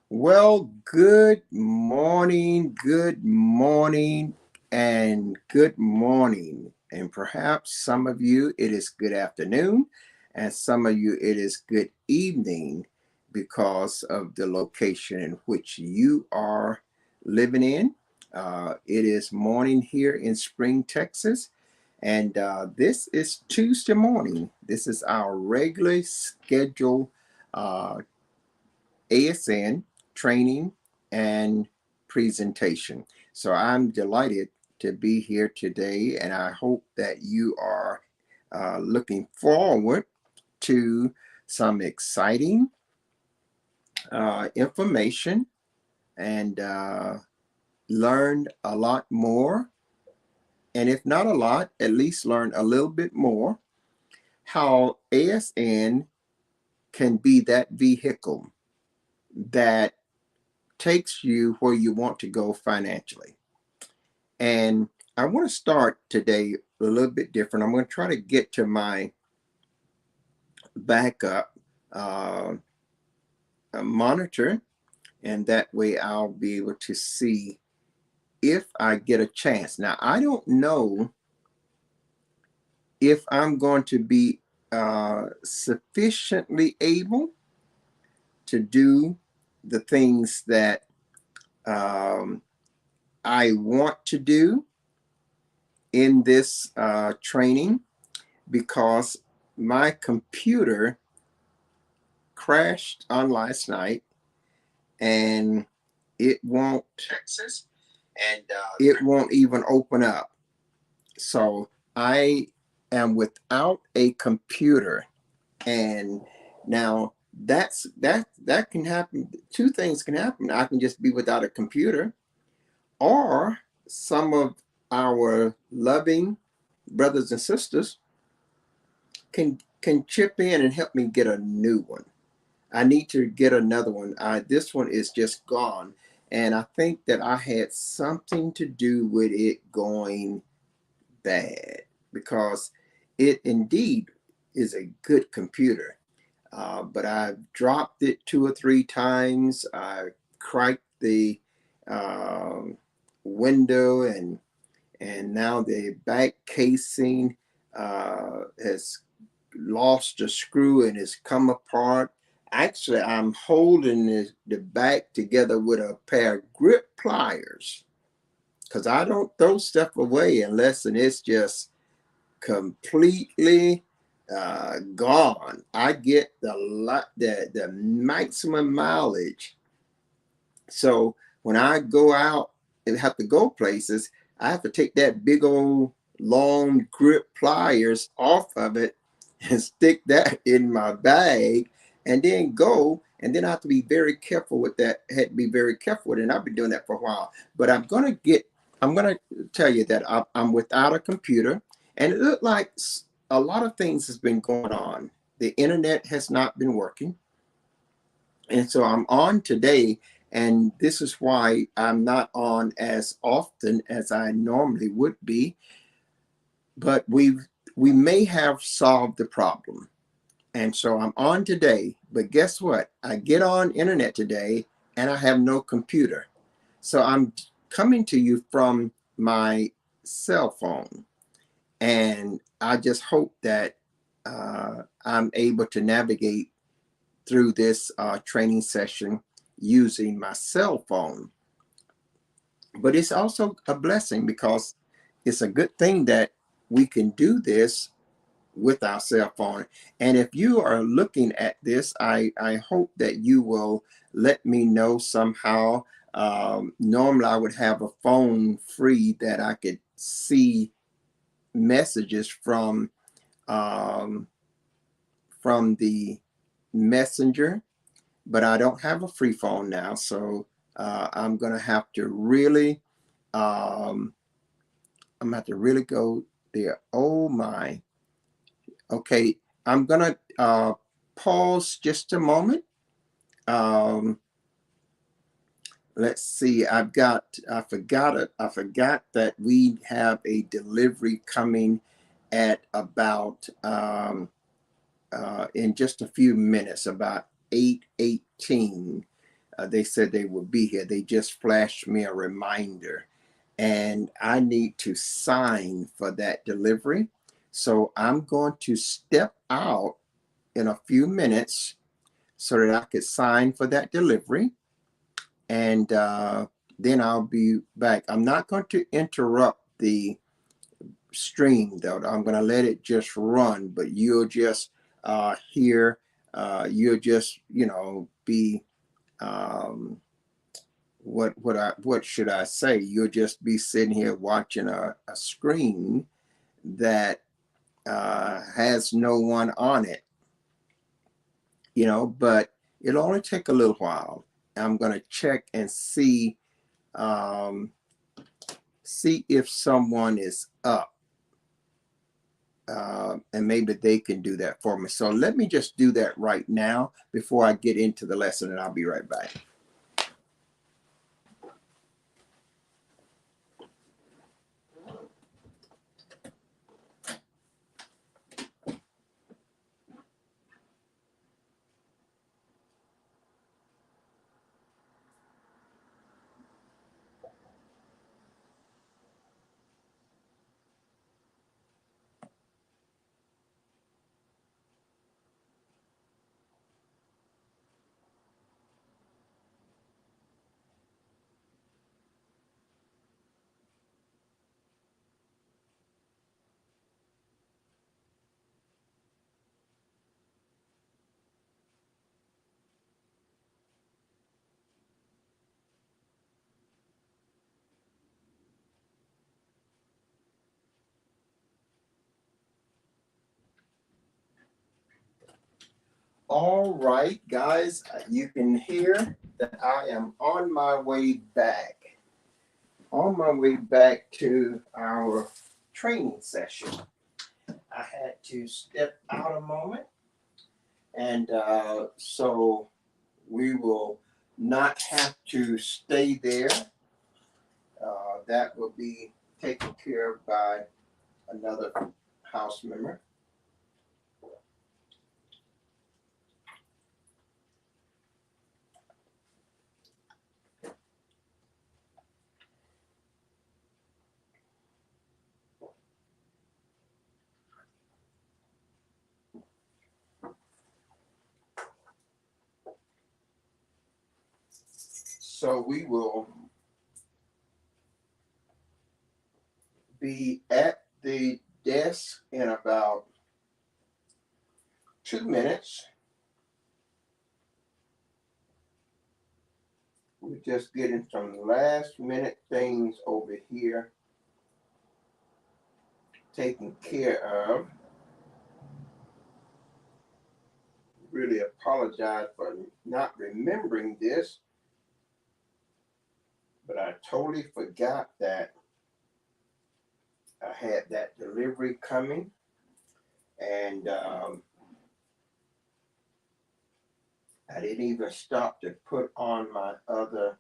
Well, and good morning. And perhaps some of you it is good afternoon, and some of you it is good evening because of the location in which you are living in. It is morning here in Spring, Texas, and this is Tuesday morning. This is our regularly scheduled uh, ASN training and presentation. So I'm delighted to be here today, and I hope that you are looking forward to some exciting information and learn a lot more. And if not a lot, at least learn a little bit more how ASN can be that vehicle that takes you where you want to go financially. And I want to start today a little bit different. I'm going to try to get to my backup uh, monitor, and that way I'll be able to see if I get a chance. Now, I don't know if I'm going to be sufficiently able to do the things that um, I want to do in this training because my computer crashed on last night and it won't Texas and it won't even open up. So I am without a computer, and now that can happen. Two things can happen. I can just be without a computer, or some of our loving brothers and sisters can chip in and help me get a new one. I need to get another one. This one is just gone. And I think that I had something to do with it going bad because it indeed is a good computer. But I've dropped it two or three times. I cracked the um window, and now the back casing has lost a screw and has come apart. Actually, I'm holding the back together with a pair of grip pliers because I don't throw stuff away unless and it's just completely gone. I get the maximum mileage. So when I go out and have to go places, I have to take that big old long grip pliers off of it and stick that in my bag and then go. And then I have to be very careful with that. Had to be very careful with it. And I've been doing that for a while. But I'm gonna tell you that I'm without a computer, and it looked like a lot of things has been going on. The internet has not been working, and so I'm on today, and this is why I'm not on as often as I normally would be. But we may have solved the problem. And so I'm on today, but guess what? I get on internet today and I have no computer. So I'm coming to you from my cell phone. And I just hope that I'm able to navigate through this training session using my cell phone. But it's also a blessing because it's a good thing that we can do this with our cell phone. And if you are looking at this, I hope that you will let me know somehow. Normally, I would have a phone free that I could see messages um, from the messenger, but I don't have a free phone now. So I'm going to have to really, um, I'm going to have to really go there. Oh my. Okay, I'm gonna pause just a moment. Um, let's see. I forgot that we have a delivery coming at about in just a few minutes, about 8:18. they said they would be here. They just flashed me a reminder, and I need to sign for that delivery. So I'm going to step out in a few minutes so that I could sign for that delivery, and then I'll be back. I'm not going to interrupt the stream though. I'm going to let it just run, but you'll just hear, you'll just, be, um, what should I say? You'll just be sitting here watching a screen that has no one on it, but it'll only take a little while. I'm going to check and um, see if someone is up, and maybe they can do that for me. So let me just do that right now before I get into the lesson, and I'll be right back. All right, guys, you can hear that I am on my way back. On my way back to our training session. I had to step out a moment, and so we will not have to stay there. That will be taken care of by another house member. So we will be at the desk in about 2 minutes. We're just getting some last minute things over here taken care of. Really apologize for not remembering this, but I totally forgot that I had that delivery coming, and I didn't even stop to put on my other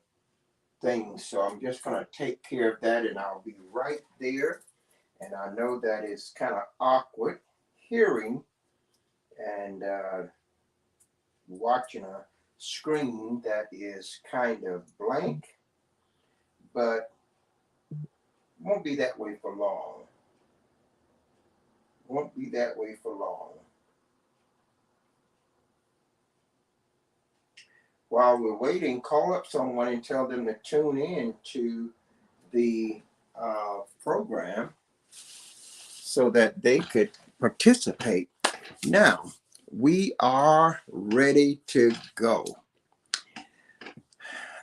things. So I'm just going to take care of that, and I'll be right there. And I know that is kind of awkward hearing and watching a screen that is kind of blank, but won't be that way for long. Won't be that way for long. While we're waiting, call up someone and tell them to tune in to the program so that they could participate. Now, we are ready to go.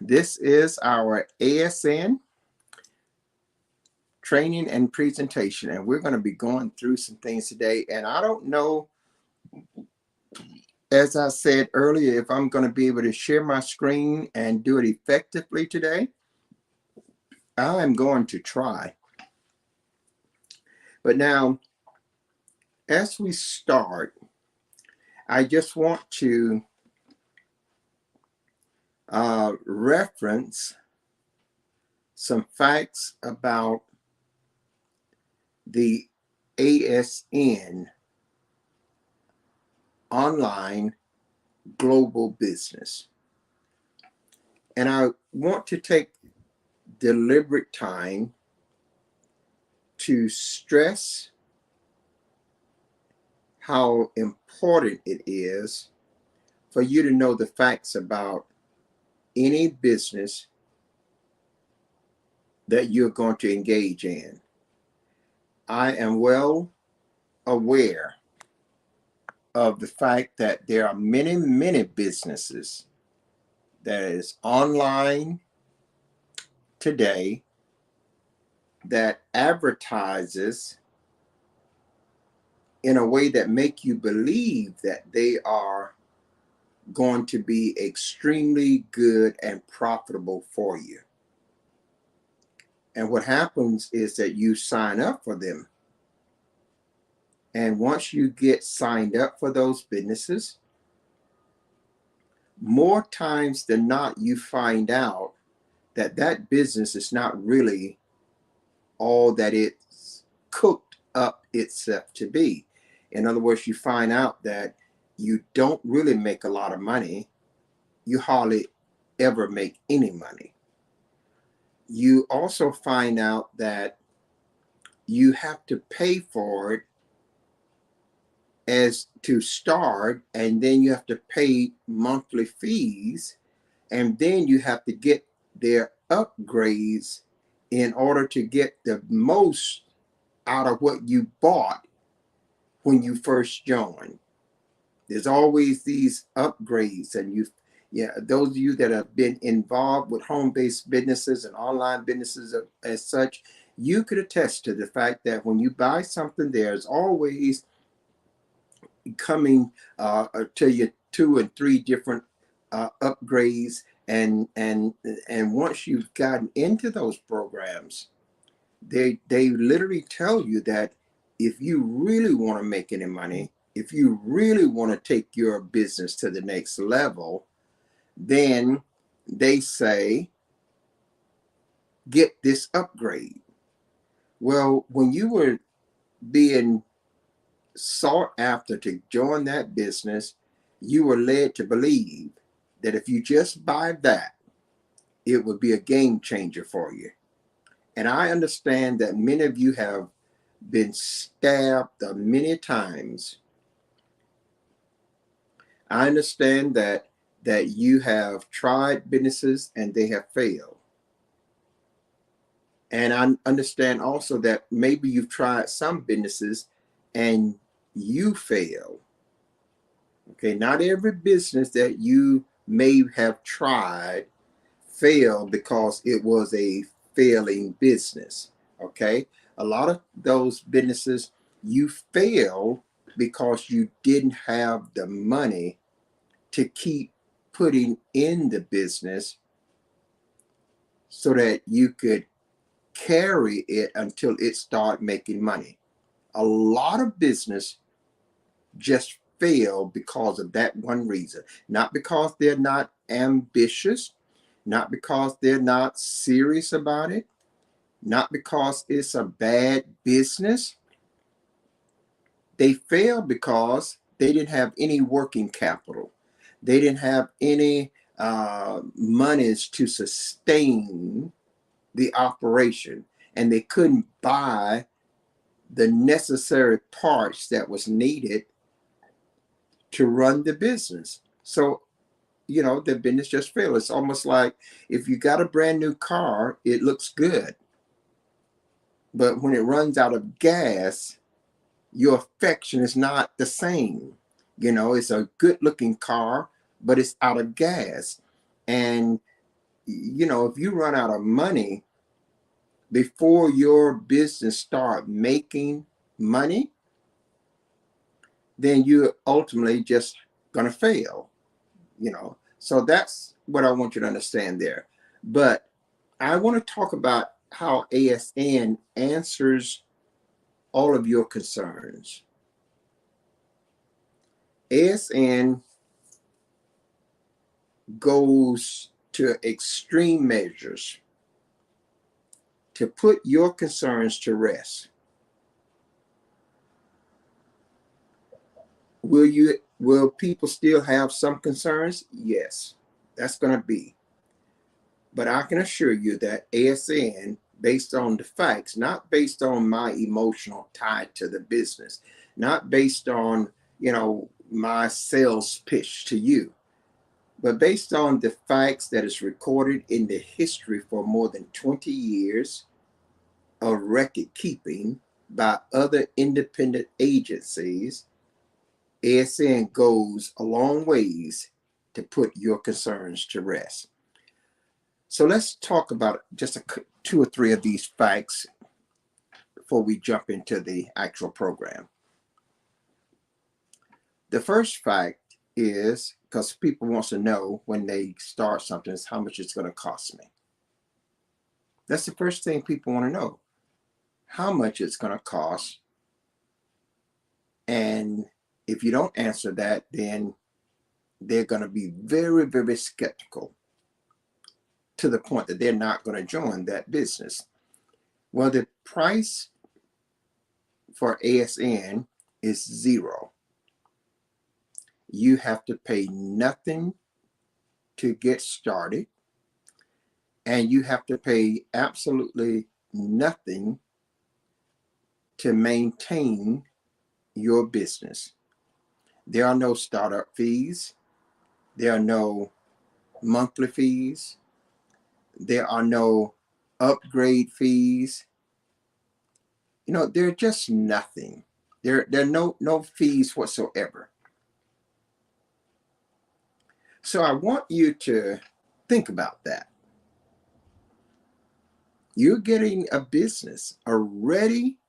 This is our ASN training and presentation, and we're going to be going through some things today. And I don't know, as I said earlier, if I'm going to be able to share my screen and do it effectively today. I'm going to try. But now, as we start, I just want to reference some facts about the ASN, online global business. And I want to take deliberate time to stress how important it is for you to know the facts about any business that you're going to engage in. I am well aware of the fact that there are many, many businesses that is online today that advertises in a way that make you believe that they are going to be extremely good and profitable for you. And what happens is that you sign up for them. And once you get signed up for those businesses, more times than not, you find out that that business is not really all that it's cooked up itself to be. In other words, you find out that you don't really make a lot of money. You hardly ever make any money. You also find out that you have to pay for it as to start, and then you have to pay monthly fees, and then you have to get their upgrades in order to get the most out of what you bought when you first joined. There's always these upgrades, and those of you that have been involved with home-based businesses and online businesses as such, you could attest to the fact that when you buy something, there's always coming to you 2 and 3 different upgrades, and once you've gotten into those programs, they literally tell you that if you really want to make any money, if you really want to take your business to the next level, then they say, get this upgrade. Well, when you were being sought after to join that business, you were led to believe that if you just buy that, it would be a game changer for you. And I understand that many of you have been stabbed many times. I understand that you have tried businesses and they have failed. And I understand also that maybe you've tried some businesses and you fail. Okay, not every business that you may have tried failed because it was a failing business. Okay, a lot of those businesses you failed because you didn't have the money to keep putting in the business so that you could carry it until it started making money. A lot of business just fail because of that one reason. Not because they're not ambitious, not because they're not serious about it, not because it's a bad business. They fail because they didn't have any working capital. They didn't have any monies to sustain the operation, and they couldn't buy the necessary parts that was needed to run the business. So, the business just failed. It's almost like if you got a brand new car, it looks good. But when it runs out of gas, your affection is not the same. It's a good looking car, but it's out of gas. And, if you run out of money before your business start making money, then you're ultimately just going to fail. So that's what I want you to understand there. But I want to talk about how ASN answers all of your concerns. ASN goes to extreme measures to put your concerns to rest. Will people still have some concerns? Yes, that's going to be. But I can assure you that ASN, based on the facts, not based on my emotional tie to the business, not based on, my sales pitch to you, but based on the facts that is recorded in the history for more than 20 years of record keeping by other independent agencies, ASN goes a long ways to put your concerns to rest. So let's talk about just two or three of these facts before we jump into the actual program. The first fact is, because people want to know when they start something, is how much it's going to cost me. That's the first thing people want to know, how much it's going to cost. And if you don't answer that, then they're going to be very, very skeptical to the point that they're not going to join that business. Well, the price for ASN is zero. You have to pay nothing to get started, and you have to pay absolutely nothing to maintain your business. There are no startup fees. There are no monthly fees. There are no upgrade fees. They're just nothing. There are no fees whatsoever. So I want you to think about that. You're getting a business, a ready-made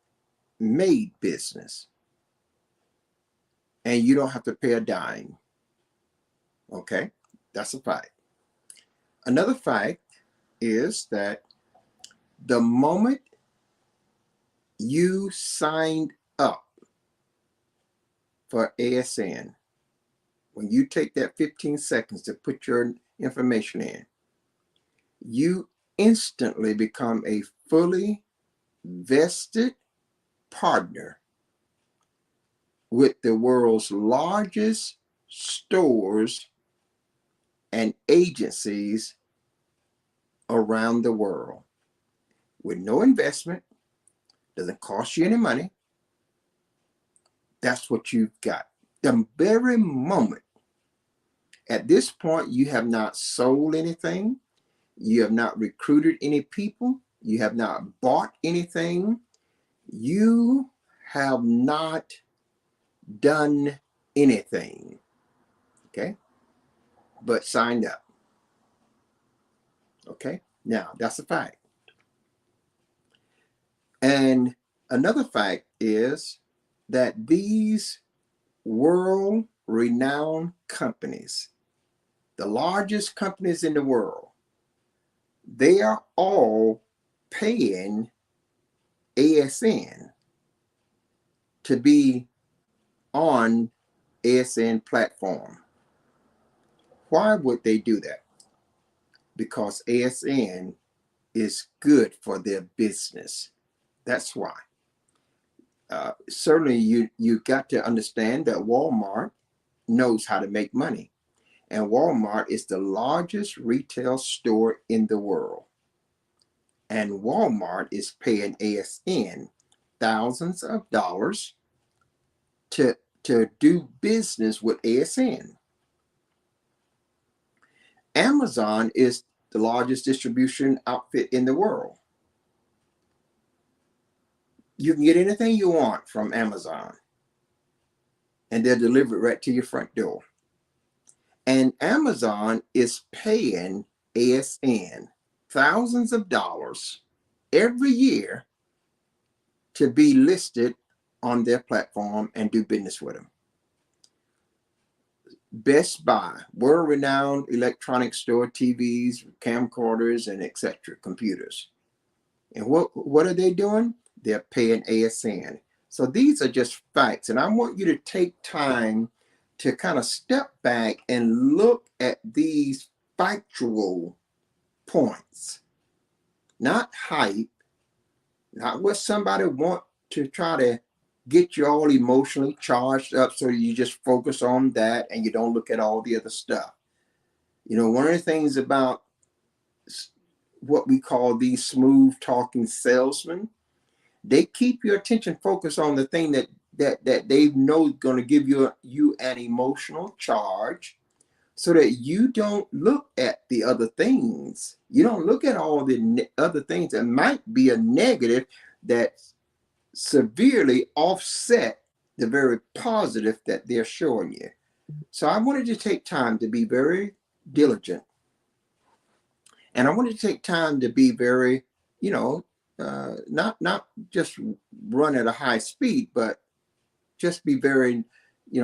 business, and you don't have to pay a dime. Okay, that's a fact. Another fact is that the moment you signed up for ASN, when you take that 15 seconds to put your information in, you instantly become a fully vested partner with the world's largest stores and agencies around the world, with no investment, doesn't cost you any money. That's what you've got. The very moment. At this point, you have not sold anything. You have not recruited any people. You have not bought anything. You have not done anything. Okay? But signed up. Okay? Now, that's a fact. And another fact is that these world-renowned companies, the largest companies in the world, they are all paying ASN to be on ASN platform. Why would they do that? Because ASN is good for their business. That's why. Certainly you got to understand that Walmart knows how to make money. And Walmart is the largest retail store in the world. And Walmart is paying ASN thousands of dollars to do business with ASN. Amazon is the largest distribution outfit in the world. You can get anything you want from Amazon, and they'll deliver it right to your front door. And Amazon is paying ASN thousands of dollars every year to be listed on their platform and do business with them. Best Buy, world-renowned electronics store, TVs, camcorders, and etc., computers. And what are they doing? They're paying ASN. So these are just facts. And I want you to take time to kind of step back and look at these factual points. Not hype, not what somebody want to try to get you all emotionally charged up so you just focus on that and you don't look at all the other stuff. One of the things about what we call these smooth talking salesmen. They keep your attention focused on the thing that they know is going to give you an emotional charge, so that you don't look at the other things. You don't look at all the other things that might be a negative that severely offset the very positive that they're showing you. So I wanted to take time to be very diligent, and I wanted to take time to be very, not just run at a high speed, but just be very,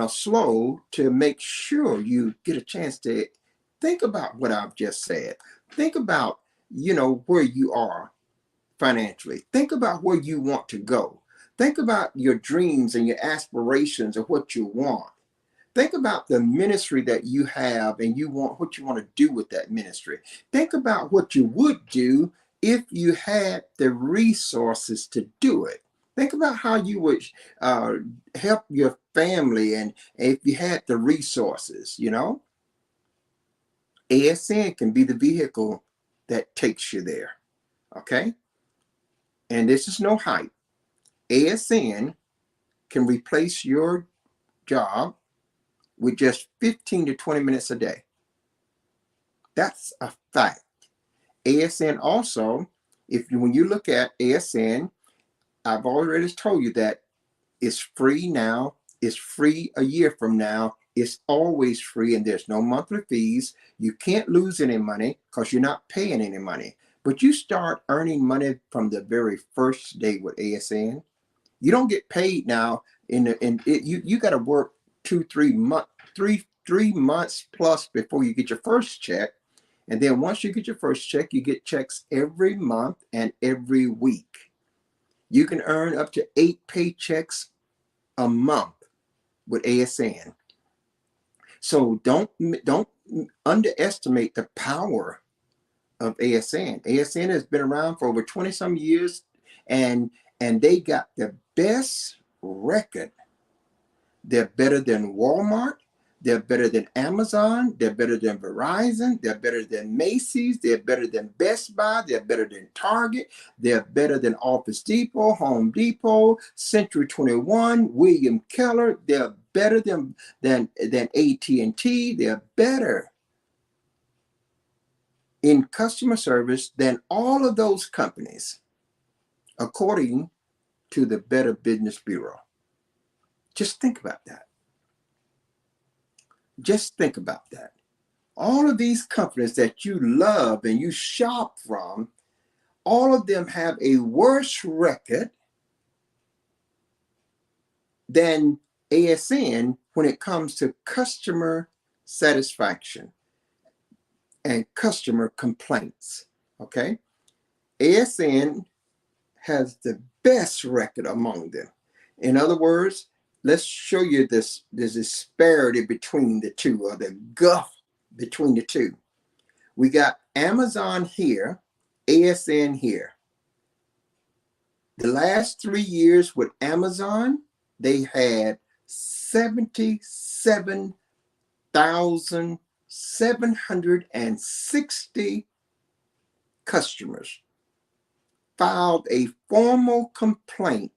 slow, to make sure you get a chance to think about what I've just said. Think about, where you are financially. Think about where you want to go. Think about your dreams and your aspirations of what you want. Think about the ministry that you have and what you want to do with that ministry. Think about what you would do if you had the resources to do it. Think about how you would help your family, and if you had the resources, ASN can be the vehicle that takes you there. Okay? And this is no hype. ASN can replace your job with just 15 to 20 minutes a day. That's a fact. ASN also, when you look at ASN, I've already told you that it's free now. It's free a year from now. It's always free, and there's no monthly fees. You can't lose any money because you're not paying any money. But you start earning money from the very first day with ASN. You don't get paid now. You got to work 3 months plus before you get your first check. And then once you get your first check, you get checks every month and every week. You can earn up to 8 paychecks a month with ASN. So don't underestimate the power of ASN. ASN has been around for over 20 some years, and they got the best record. They're better than Walmart. They're better than Amazon. They're better than Verizon. They're better than Macy's. They're better than Best Buy. They're better than Target. They're better than Office Depot, Home Depot, Century 21, William Keller. They're better than AT&T. They're better in customer service than all of those companies, according to the Better Business Bureau. Just think about that. Just think about that. All of these companies that you love and you shop from, all of them have a worse record than ASN when it comes to customer satisfaction and customer complaints. Okay? ASN has the best record among them. In other words, let's show you this disparity between the two, or the gulf between the two. We got Amazon here, ASN here. The last 3 years with Amazon, they had 77,760 customers filed a formal complaint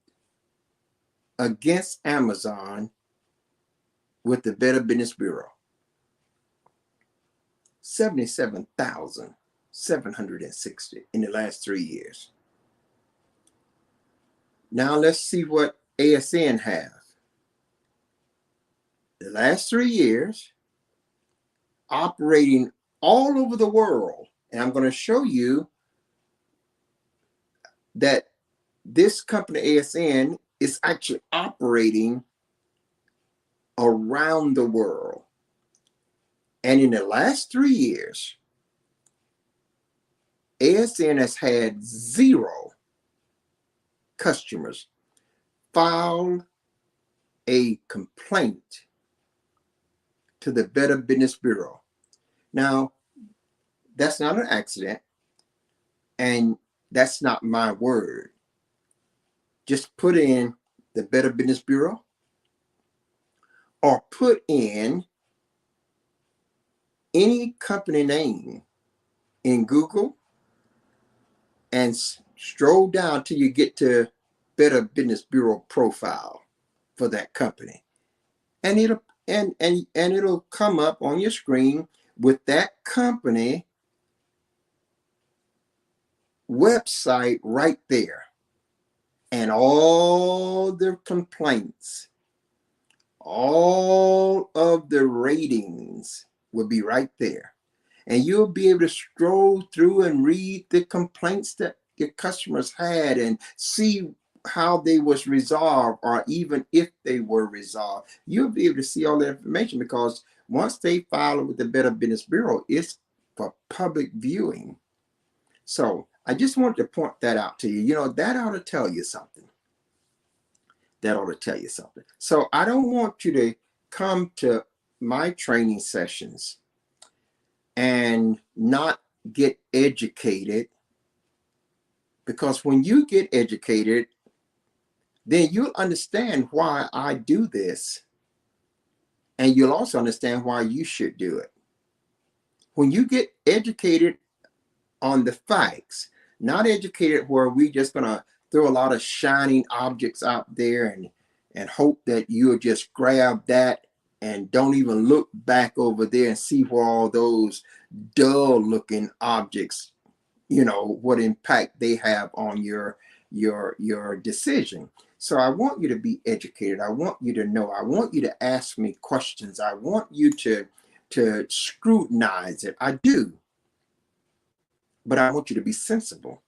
against Amazon with the Better Business Bureau. 77,760 in the last 3 years. Now let's see what ASN has. The last 3 years, operating all over the world, and I'm going to show you that this company ASN is actually operating around the world. And in the last 3 years, ASN has had 0 customers filed a complaint to the Better Business Bureau. Now, that's not an accident, and that's not my word. Just put in the Better Business Bureau, or put in any company name in Google, and stroll down till you get to Better Business Bureau profile for that company. And it'll come up on your screen with that company website right there, and all the complaints, all of the ratings will be right there. And you'll be able to scroll through and read the complaints that your customers had and see how they was resolved, or even if they were resolved. You'll be able to see all that information, because once they file it with the Better Business Bureau, it's for public viewing. So I just wanted to point that out to you. You know, that ought to tell you something. That ought to tell you something. So I don't want you to come to my training sessions and not get educated, because when you get educated, then you'll understand why I do this, and you'll also understand why you should do it. When you get educated on the facts, not educated where we just gonna throw a lot of shining objects out there and hope that you'll just grab that and don't even look back over there and see where all those dull looking objects, you know, what impact they have on your decision. So I want you to be educated. I want you to know. I want you to ask me questions. I want you to scrutinize it. I do. But I want you to be sensible.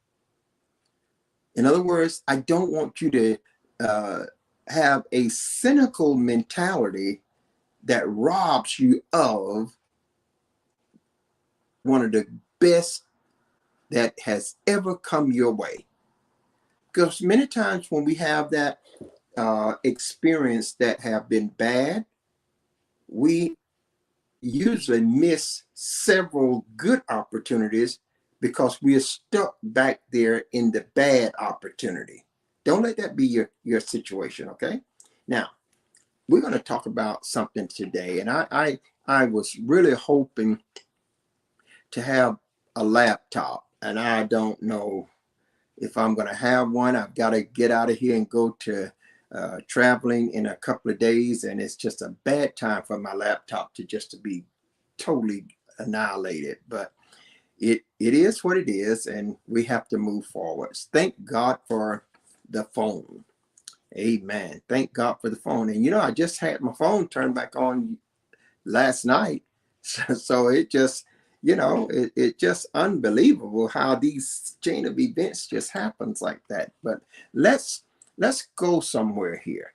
In other words, I don't want you to have a cynical mentality that robs you of one of the best that has ever come your way. Because many times when we have that experience that have been bad, we usually miss several good opportunities because we are stuck back there in the bad opportunity. Don't let that be your situation, okay? Now, we're going to talk about something today, and I was really hoping to have a laptop, and I don't know if I'm going to have one. I've got to get out of here and go to traveling in a couple of days, and it's just a bad time for my laptop to be totally annihilated. But it is what it is, and we have to move forward. Thank God for the phone. Amen. Thank God for the phone. And you know, I just had my phone turned back on last night. So it just, you know, it just unbelievable how these chain of events just happens like that. But let's go somewhere here.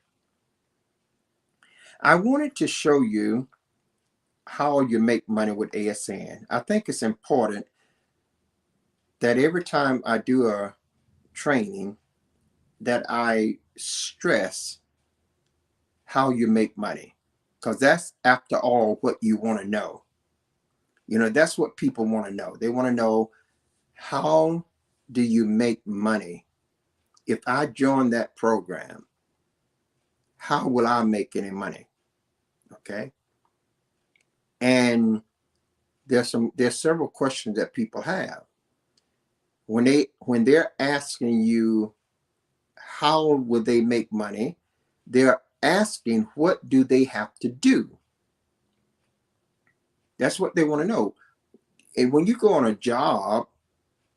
I wanted to show you how you make money with ASN. I think it's important that every time I do a training that I stress how you make money, because that's after all what you want to know. You know, that's what people want to know. They want to know, how do you make money? If I join that program, how will I make any money? Okay. And there's several questions that people have when they're asking you how will they make money. They're asking, what do they have to do? That's what they want to know. And when you go on a job,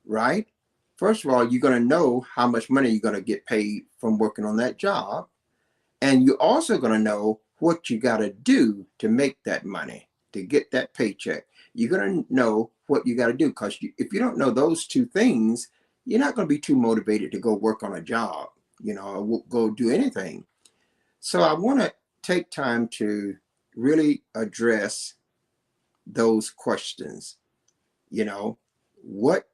right, first of all, you're going to know how much money you're going to get paid from working on that job. And you're also going to know what you got to do to make that money, to get that paycheck. You're going to know what you got to do, because if you don't know those two things, you're not going to be too motivated to go work on a job, you know, or go do anything. So I want to take time to really address those questions. You know, what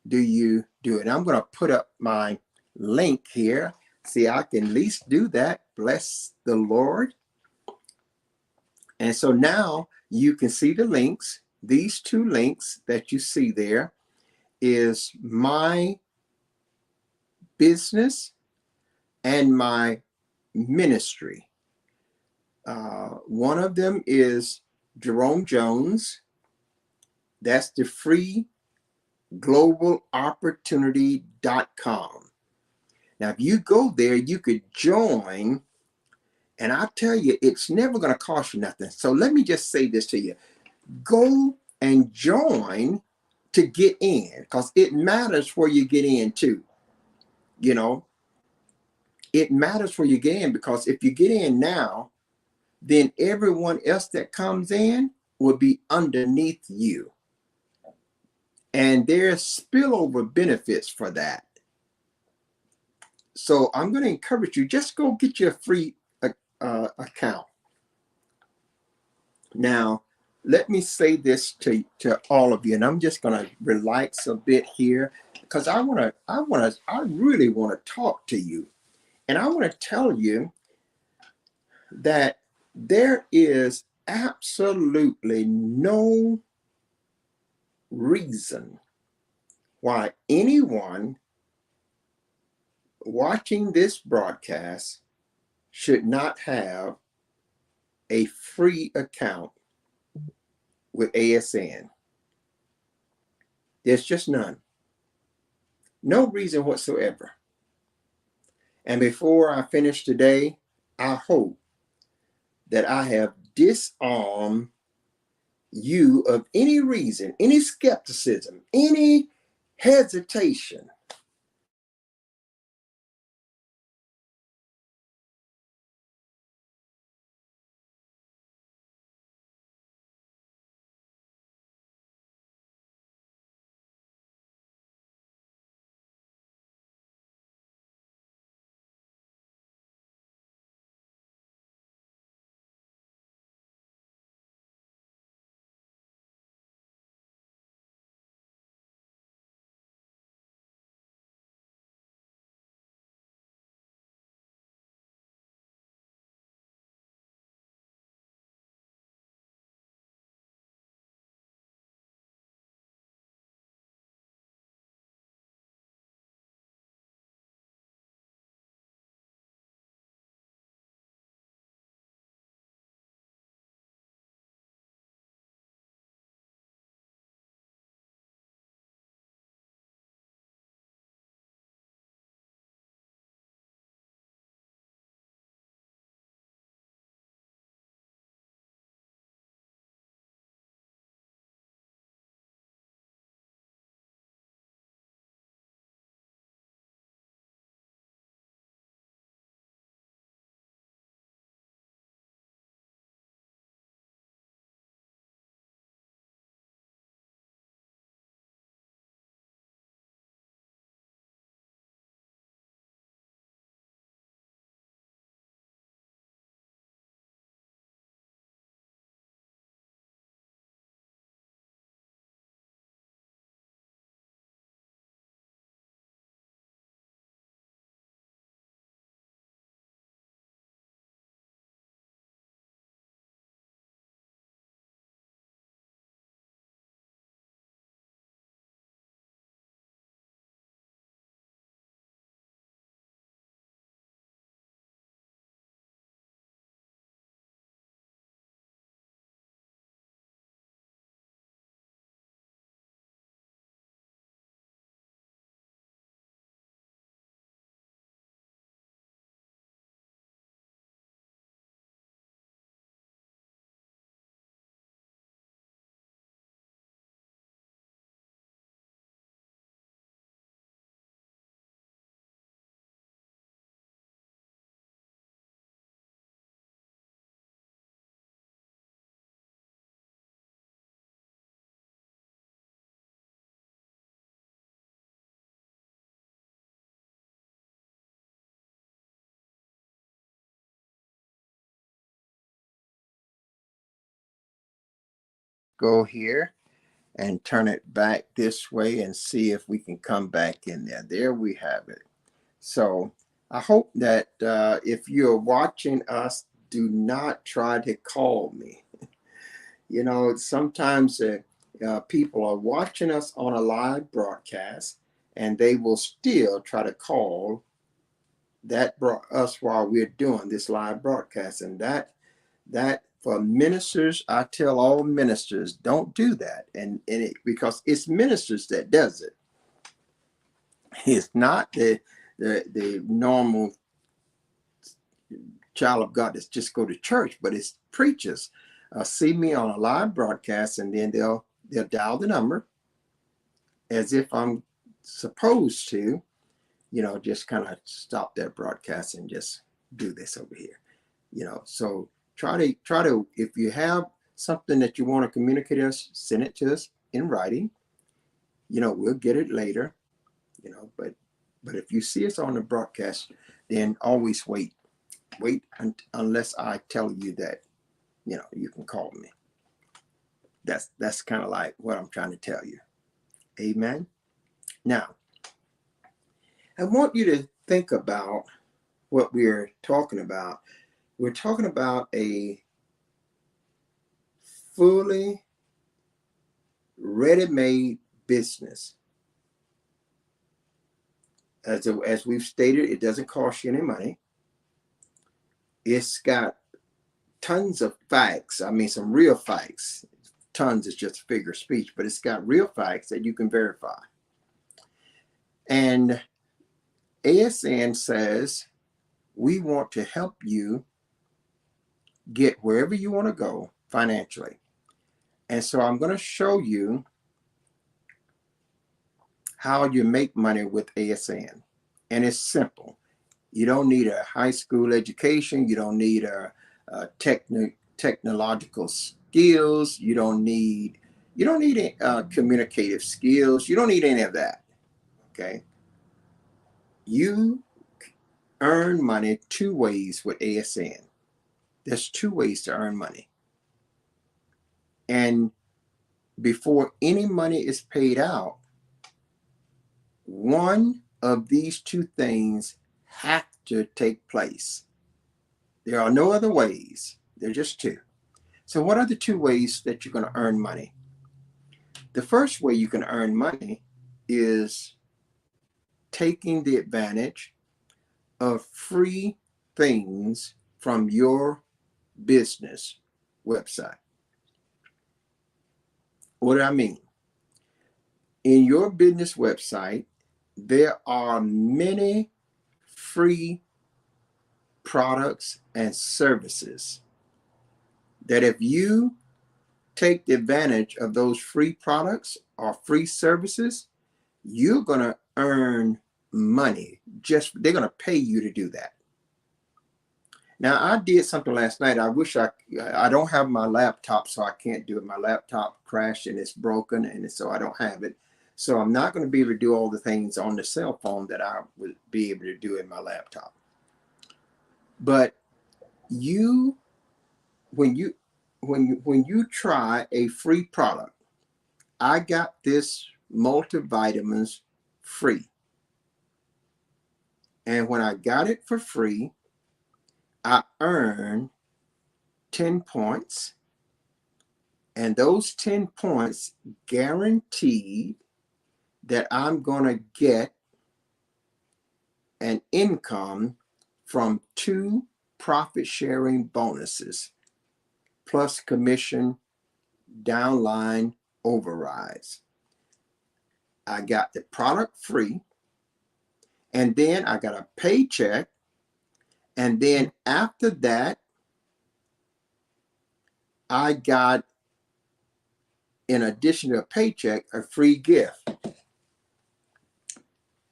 do you do? And I'm going to put up my link here. See, I can at least do that. Bless the Lord. And so now you can see the links. These two links that you see there is my business and my ministry. One of them is Jerome Jones. That's the free globalopportunity.com. Now, if you go there, you could join, and I'll tell you, it's never going to cost you nothing. So let me just say this to you. Go and join to get in, because it matters where you get in too. You know, it matters where you get in, because if you get in now, then everyone else that comes in will be underneath you. And there's spillover benefits for that. So I'm going to encourage you, just go get your free account. Now, let me say this to all of you, and I'm just going to relax a bit here, because I really want to talk to you. And I want to tell you that there is absolutely no reason why anyone watching this broadcast should not have a free account with ASN. There's just none. No reason whatsoever. And before I finish today, I hope that I have disarmed you of any reason, any skepticism, any hesitation. Go here and turn it back this way and see if we can come back in there. There we have it. So I hope that if you're watching us, do not try to call me. You know, sometimes people are watching us on a live broadcast, and they will still try to call us while we're doing this live broadcast, and that for ministers, I tell all ministers, don't do that. Because it's ministers that does it. It's not the normal child of God that's just go to church, but it's preachers. See me on a live broadcast, and then they'll dial the number as if I'm supposed to, just kind of stop that broadcast and just do this over here. So try to, if you have something that you want to communicate us, send it to us in writing. We'll get it later, but if you see us on the broadcast, then always wait unless I tell you that, you can call me. That's kind of like what I'm trying to tell you. Amen. Now, I want you to think about what we're talking about. We're talking about a fully ready-made business. As we've stated, it doesn't cost you any money. It's got tons of facts. I mean, some real facts. Tons is just a figure of speech, but it's got real facts that you can verify. And ASN says, we want to help you get wherever you want to go financially. And so I'm going to show you how you make money with ASN. And it's simple. You don't need a high school education. You don't need a technological skills. You don't need communicative skills. You don't need any of that. Okay. You earn money two ways with ASN. There's two ways to earn money. And before any money is paid out, one of these two things have to take place. There are no other ways. They're just two. So what are the two ways that you're going to earn money? The first way you can earn money is taking the advantage of free things from your business website. What do I mean? In your business website, there are many free products and services that if you take the advantage of those free products or free services, you're going to earn money. They're going to pay you to do that. Now, I did something last night. I wish I don't have my laptop, so I can't do it. My laptop crashed and it's broken, and so I don't have it. So I'm not going to be able to do all the things on the cell phone that I would be able to do in my laptop. But when you try a free product, I got this multivitamins free. And when I got it for free, I earned 10 points. And those 10 points guaranteed that I'm going to get an income from 2 profit sharing bonuses plus commission downline overrides. I got the product free, and then I got a paycheck, and then after that I got, in addition to a paycheck, a free gift.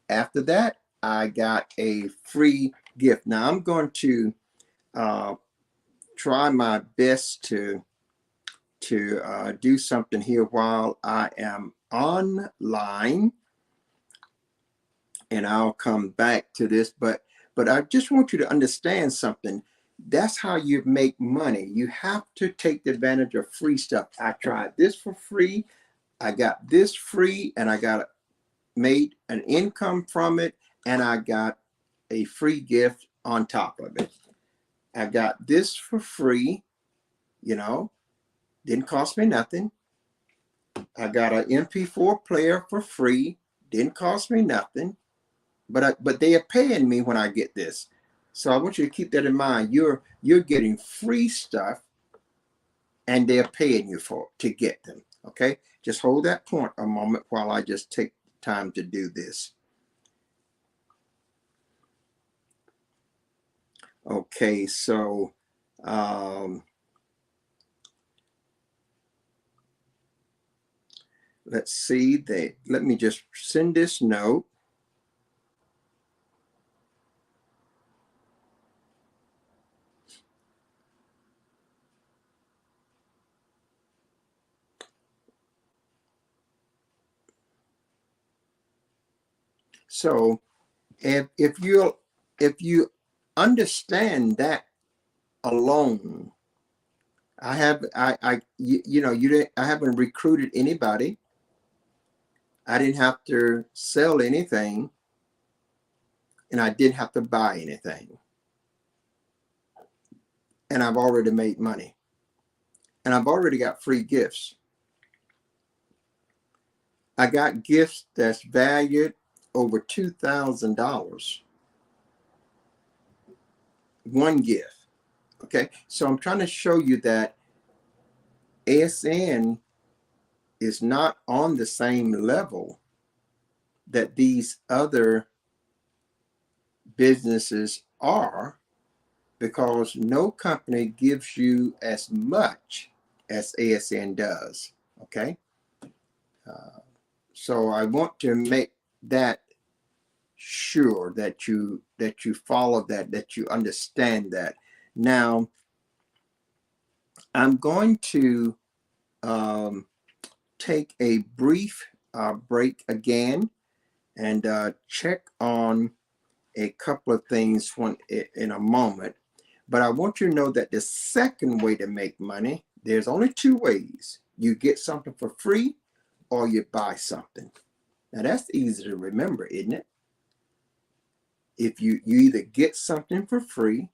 After that, I got a free gift. Now I'm going to try my best to do something here while I am online, and I'll come back to this. But I just want you to understand something. That's how you make money. You have to take advantage of free stuff. I tried this for free. I got this free, and I made an income from it, and I got a free gift on top of it. I got this for free, didn't cost me nothing. I got an MP4 player for free, didn't cost me nothing, but they are paying me when I get this. So I want you to keep that in mind. You're getting free stuff and they're paying you for to get them. Okay, just hold that point a moment while I just take time to do this. Okay, so let's see. Let me just send this note. So if you understand that alone, I haven't recruited anybody. I didn't have to sell anything, and I didn't have to buy anything. And I've already made money. And I've already got free gifts. I got gifts that's valued over $2,000. One gift. Okay. So I'm trying to show you that ASN is not on the same level that these other businesses are, because no company gives you as much as ASN does. Okay. So I want to make that sure that you follow that you understand that. Now, I'm going to take a brief break again and check on a couple of things in a moment. But I want you to know that the second way to make money, there's only two ways. You get something for free or you buy something. Now that's easy to remember, isn't it? If you either get something for free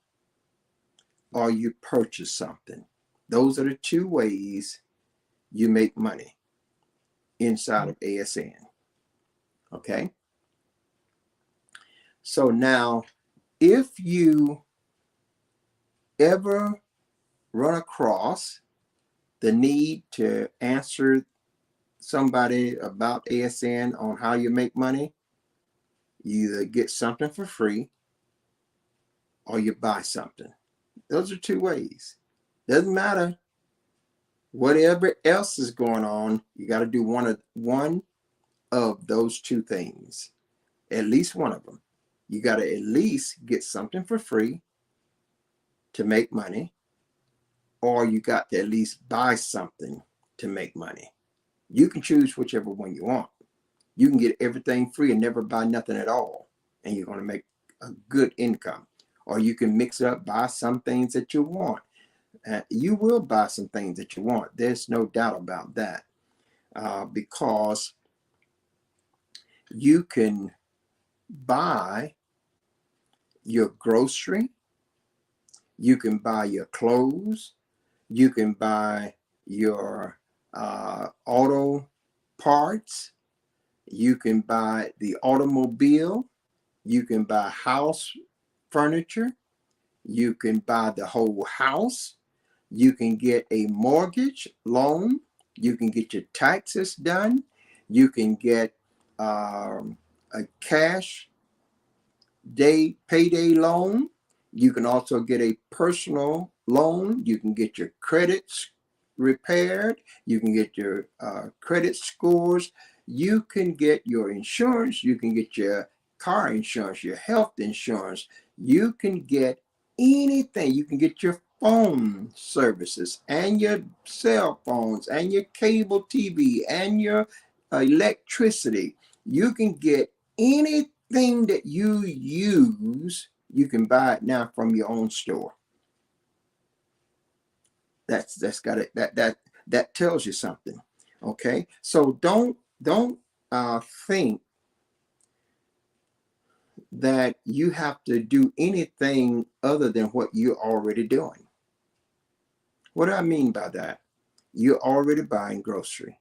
or you purchase something. Those are the two ways you make money inside of ASN. Okay? So now, if you ever run across the need to answer somebody about ASN on how you make money, you either get something for free or you buy something. Those are two ways. Doesn't matter whatever else is going on, you got to do one of those two things, at least one of them. You got to at least get something for free to make money, or you got to at least buy something to make money. You can choose whichever one you want. You can get everything free and never buy nothing at all, and you're going to make a good income. Or you can mix up, buy some things that you want. You will buy some things that you want. There's no doubt about that, because you can buy your grocery, you can buy your clothes, you can buy your auto parts, you can buy the automobile, you can buy house furniture, you can buy the whole house, you can get a mortgage loan, you can get your taxes done, you can get a cash payday loan, you can also get a personal loan, you can get your credits repaired, you can get your credit scores, you can get your insurance, you can get your car insurance, your health insurance, you can get anything, you can get your phone services and your cell phones and your cable TV and your electricity. You can get anything that you use, you can buy it now from your own store. That's got it. That tells you something. Okay, so don't think that you have to do anything other than what you're already doing. What do I mean by that? You're already buying grocery.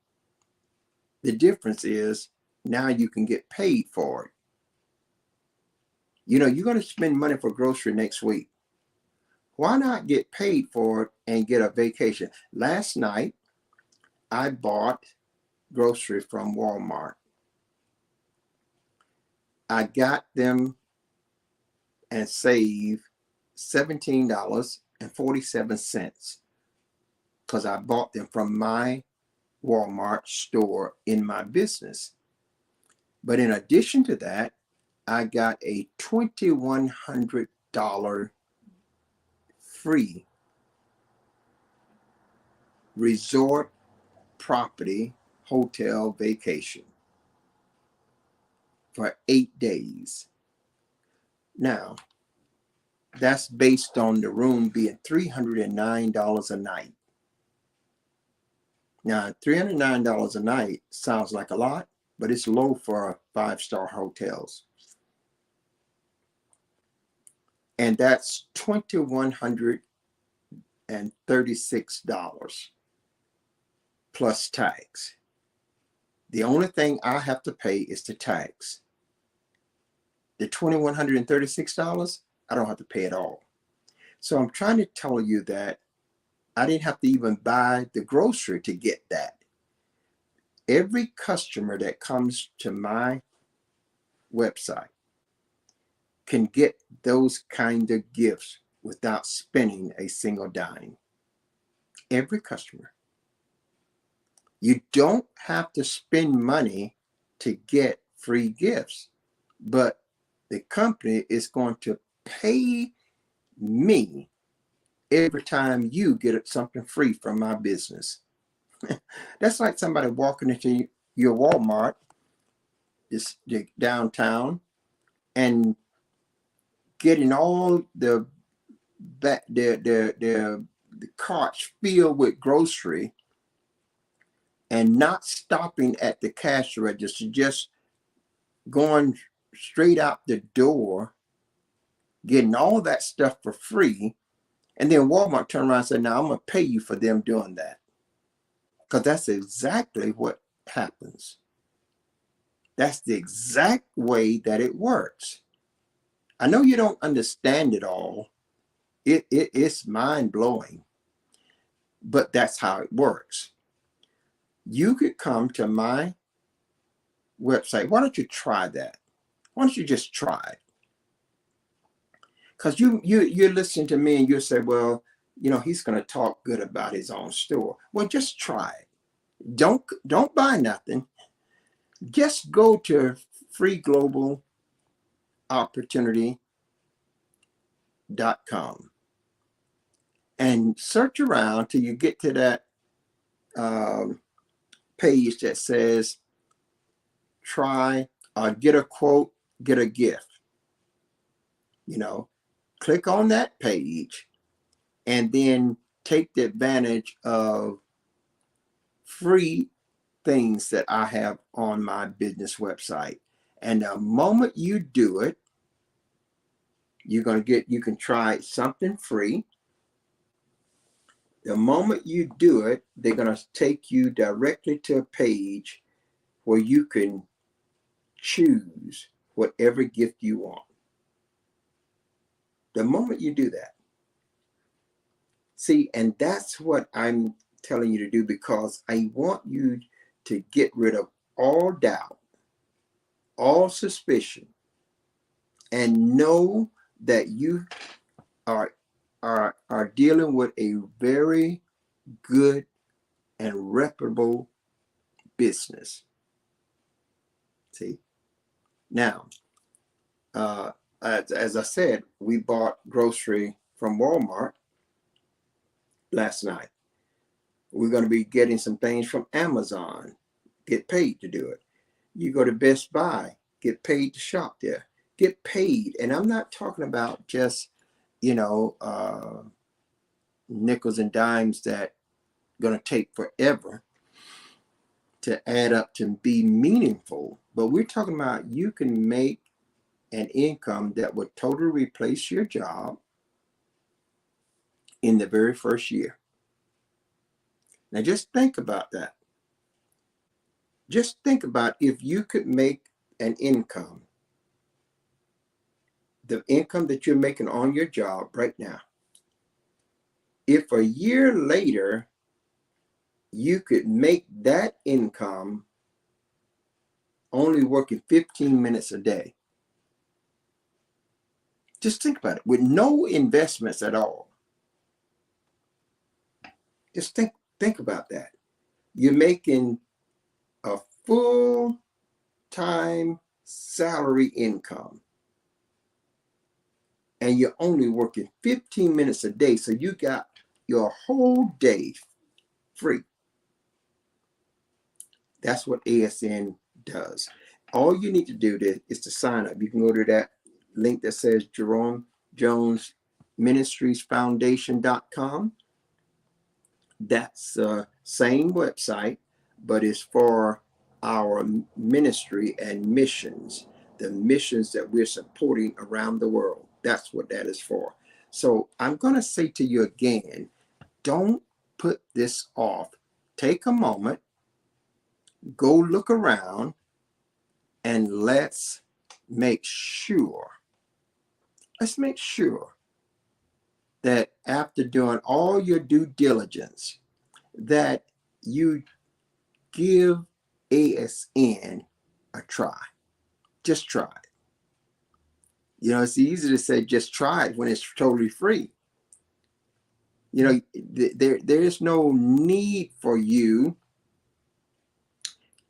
The difference is now you can get paid for it. You know, you're going to spend money for grocery next week. Why not get paid for it and get a vacation? Last night, I bought grocery from Walmart. I got them and saved $17.47 because I bought them from my Walmart store in my business. But in addition to that, I got a $2,100 free resort property hotel vacation for 8 days. Now, that's based on the room being $309 a night. Now, $309 a night sounds like a lot, but it's low for 5-star hotels. And that's $2,136 plus tax. The only thing I have to pay is the tax. The $2,136, I don't have to pay at all. So I'm trying to tell you that I didn't have to even buy the grocery to get that. Every customer that comes to my website can get those kind of gifts without spending a single dime. Every customer. You don't have to spend money to get free gifts, but the company is going to pay me every time you get something free from my business. That's like somebody walking into your Walmart, this downtown, and getting all the carts filled with grocery and not stopping at the cash register, just going straight out the door, getting all that stuff for free, and then Walmart turn around and say, "Now I'm going to pay you for them doing that." Because that's exactly what happens. That's the exact way that it works. I know you don't understand it all. It's mind-blowing, but that's how it works. You could come to my website. Why don't you try that? Why don't you just try it? Because you're listening to me and you say, well, he's going to talk good about his own store. Well, just try it. Don't buy nothing. Just go to freeglobalopportunity.com and search around till you get to that page that says try or get a quote, get a gift. Click on that page and then take the advantage of free things that I have on my business website. And the moment you do it, you can try something free. The moment you do it, they're going to take you directly to a page where you can choose whatever gift you want. The moment you do that. See, and that's what I'm telling you to do, because I want you to get rid of all doubt, all suspicion, and know that you are dealing with a very good and reputable business. See, now, as I said, we bought grocery from Walmart last night. We're going to be getting some things from Amazon, get paid to do it. You go to Best Buy, get paid to shop there, get paid. And I'm not talking about just, nickels and dimes that going to take forever to add up to be meaningful. But we're talking about you can make an income that would totally replace your job in the very first year. Now just think about that. Just think about if you could make an income, the income that you're making on your job right now, If a year later you could make that income only working 15 minutes a day, just think about it, with no investments at all. Just think about that. You're making a full-time salary income, and you're only working 15 minutes a day, so you got your whole day free. That's what ASN does. All you need to do is to sign up. You can go to that link that says Jerome Jones Ministries Foundation.com. That's the same website, but it's for our ministry and missions, the missions that we're supporting around the world. That's what that is for. So I'm going to say to you again, don't put this off. Take a moment, go look around, and let's make sure that after doing all your due diligence, that you give ASN a try. Just try it. You know, it's easy to say just try it when it's totally free. You know, there is no need for you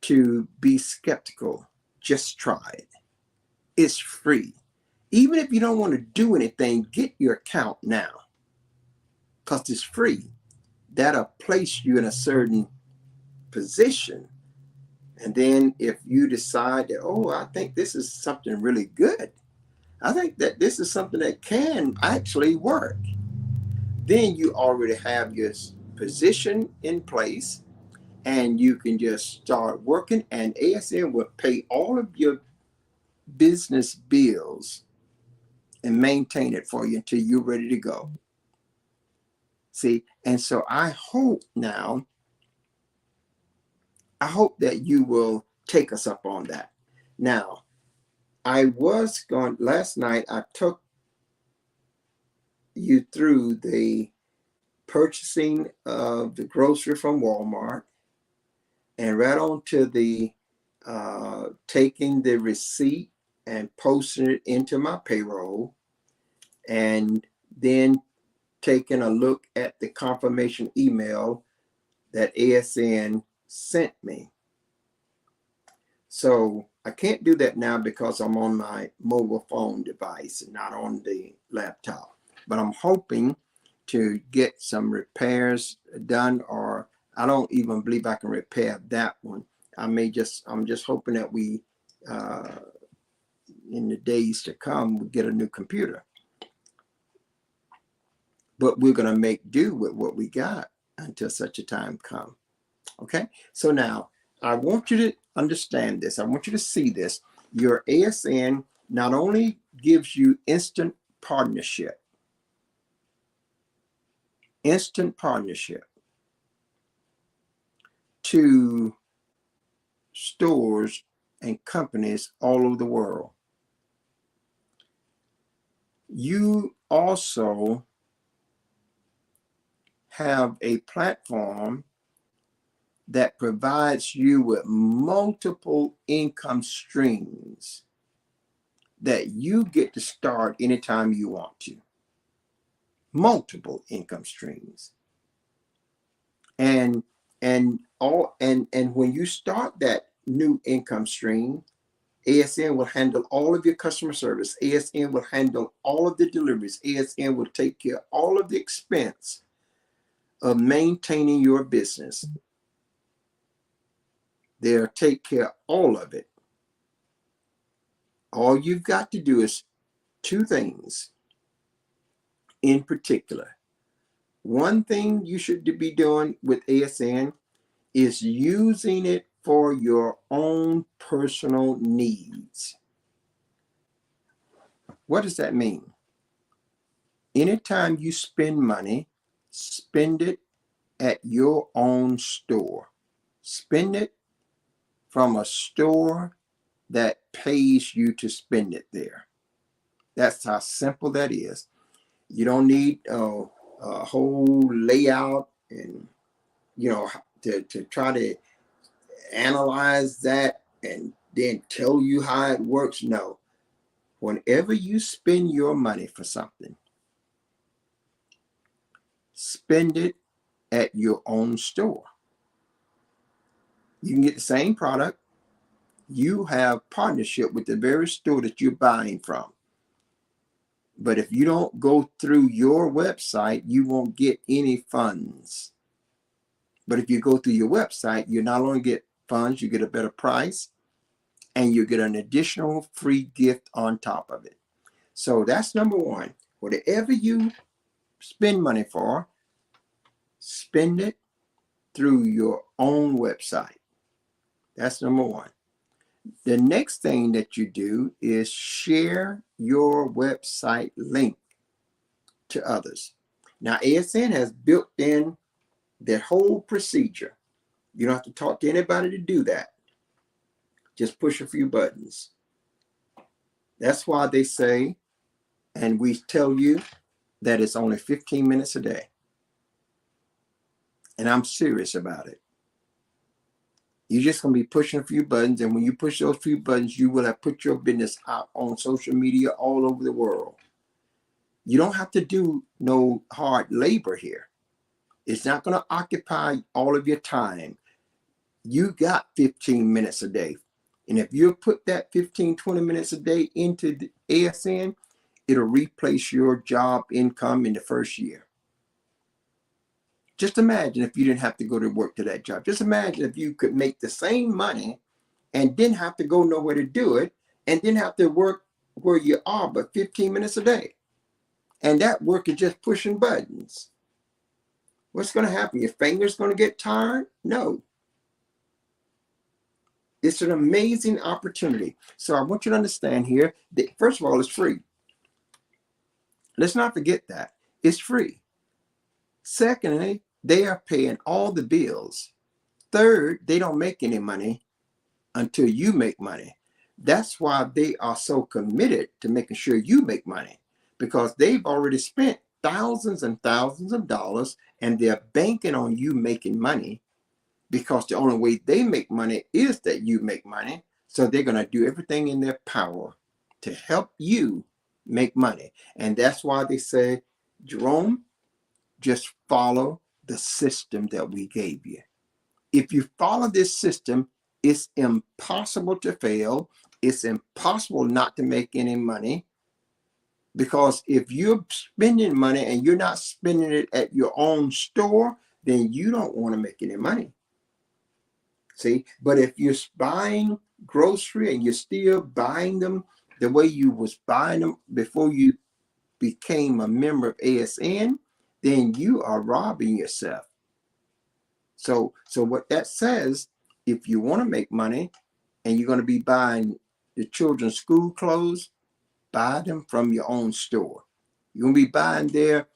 to be skeptical. Just try it. It's free. Even if you don't want to do anything, get your account now, because it's free. That'll place you in a certain position. And then if you decide that, oh, I think this is something really good, I think that this is something that can actually work, then you already have your position in place, and you can just start working, and ASN will pay all of your business bills and maintain it for you until you're ready to go. See, and so I hope that you will take us up on that. Now, last night I took you through the purchasing of the grocery from Walmart, and right on to the taking the receipt and posting it into my payroll, and then taking a look at the confirmation email that ASN sent me. So I can't do that now because I'm on my mobile phone device and not on the laptop. But I'm hoping to get some repairs done, or I don't even believe I can repair that one. I'm just hoping that we, in the days to come, we get a new computer. But we're going to make do with what we got until such a time come. Okay? So now, I want you to understand this. I want you to see this. Your ASN not only gives you instant partnership to stores and companies all over the world. You also have a platform that provides you with multiple income streams that you get to start anytime you want to. Multiple income streams. And when you start that new income stream, ASN will handle all of your customer service. ASN will handle all of the deliveries. ASN will take care of all of the expense of maintaining your business. They'll take care of all of it. All you've got to do is two things in particular. One thing you should be doing with ASN is using it for your own personal needs. What does that mean? Anytime you spend money, spend it at your own store. Spend it from a store that pays you to spend it there. That's how simple that is. You don't need a a whole layout and, to try to analyze that and then tell you how it works. No. Whenever you spend your money for something, spend it at your own store. You can get the same product. You have partnership with the very store that you're buying from. But if you don't go through your website, you won't get any funds. But if you go through your website, you not only get funds, you get a better price, and you get an additional free gift on top of it. So that's number one. Whatever you spend money for, spend it through your own website. That's number one. The next thing that you do is share your website link to others. Now, ASN has built in that whole procedure. You don't have to talk to anybody to do that. Just push a few buttons. That's why they say, and we tell you, that it's only 15 minutes a day. And I'm serious about it. You're just going to be pushing a few buttons. And when you push those few buttons, you will have put your business out on social media all over the world. You don't have to do no hard labor here. It's not going to occupy all of your time. You got 15 minutes a day. And if you put that 15, 20 minutes a day into the ASN, it'll replace your job income in the first year. Just imagine if you didn't have to go to work to that job. Just imagine if you could make the same money and didn't have to go nowhere to do it and didn't have to work where you are but 15 minutes a day. And that work is just pushing buttons. What's going to happen? Your finger's going to get tired? No. It's an amazing opportunity. So I want you to understand here that, first of all, it's free. Let's not forget that. It's free. Secondly, they are paying all the bills. Third, they don't make any money until you make money. That's why they are so committed to making sure you make money, because they've already spent thousands and thousands of dollars and they're banking on you making money, because the only way they make money is that you make money. So they're going to do everything in their power to help you make money. And that's why they say, Jerome, just follow the system that we gave you. If you follow this system, it's impossible to fail. It's impossible not to make any money. Because if you're spending money and you're not spending it at your own store, then you don't want to make any money. See, but if you're buying grocery and you're still buying them the way you was buying them before you became a member of ASN, then you are robbing yourself. So what that says, if you want to make money and you're going to be buying the children's school clothes, buy them from your own store. You're going to be buying their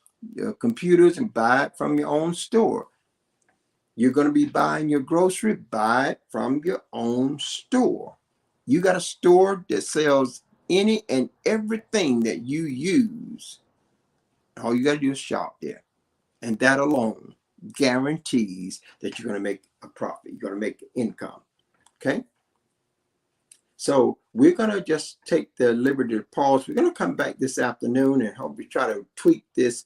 computers and buy it from your own store. You're going to be buying your grocery, buy it from your own store. You got a store that sells any and everything that you use. All you got to do is shop there. And that alone guarantees that you're going to make a profit. You're going to make income. Okay? So we're going to just take the liberty to pause. We're going to come back this afternoon and hope we try to tweak this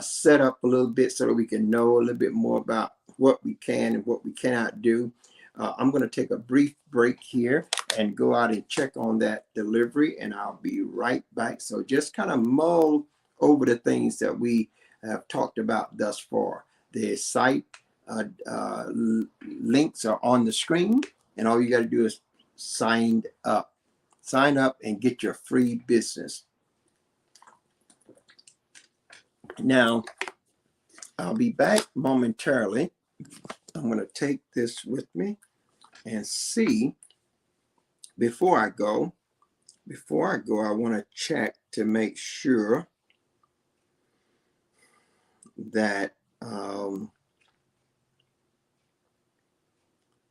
setup a little bit so that we can know a little bit more about what we can and what we cannot do. I'm going to take a brief break here and go out and check on that delivery, and I'll be right back. So just kind of mull over the things that we have talked about thus far. The site links are on the screen, and all you got to do is sign up and get your free business. Now, I'll be back momentarily. I'm going to take this with me and see. Before I go, I want to check to make sure that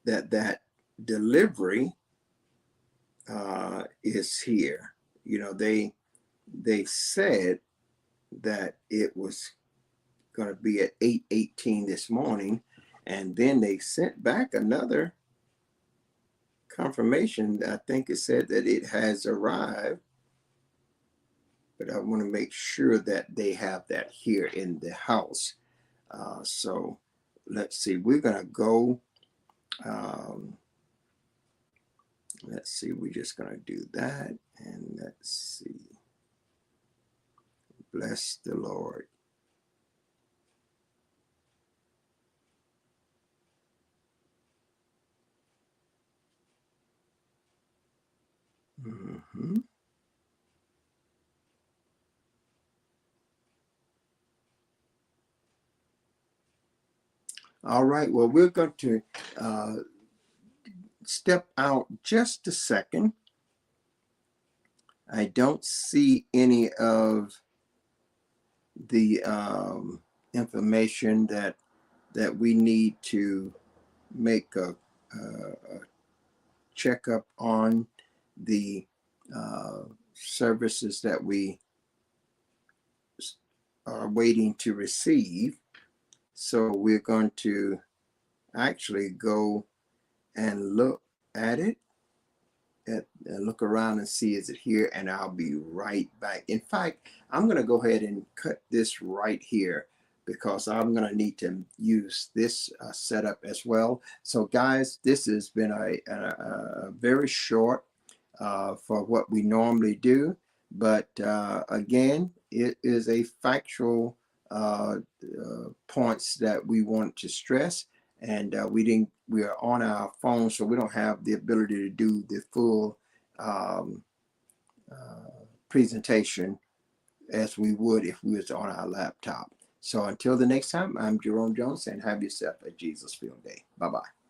that delivery is here. You know, they said that it was going to be at 8:18 this morning. And then they sent back another confirmation. I think it said that it has arrived, but I want to make sure that they have that here in the house. So let's see, we're going to go, let's see, we're just going to do that. And let's see, bless the Lord. Mm-hmm. All right, well, we're going to step out just a second. I don't see any of the information that we need to make a checkup on the services that we are waiting to receive. So we're going to actually go and look at it, look around and see is it here, and I'll be right back. In fact, I'm going to go ahead and cut this right here because I'm going to need to use this setup as well. So guys, this has been a very short for what we normally do, but again, it is a factual points that we want to stress, and we are on our phone, so we don't have the ability to do the full um, presentation as we would if we was on our laptop. So until the next time, I'm Jerome Jones, and have yourself a Jesus-filled day. Bye-bye.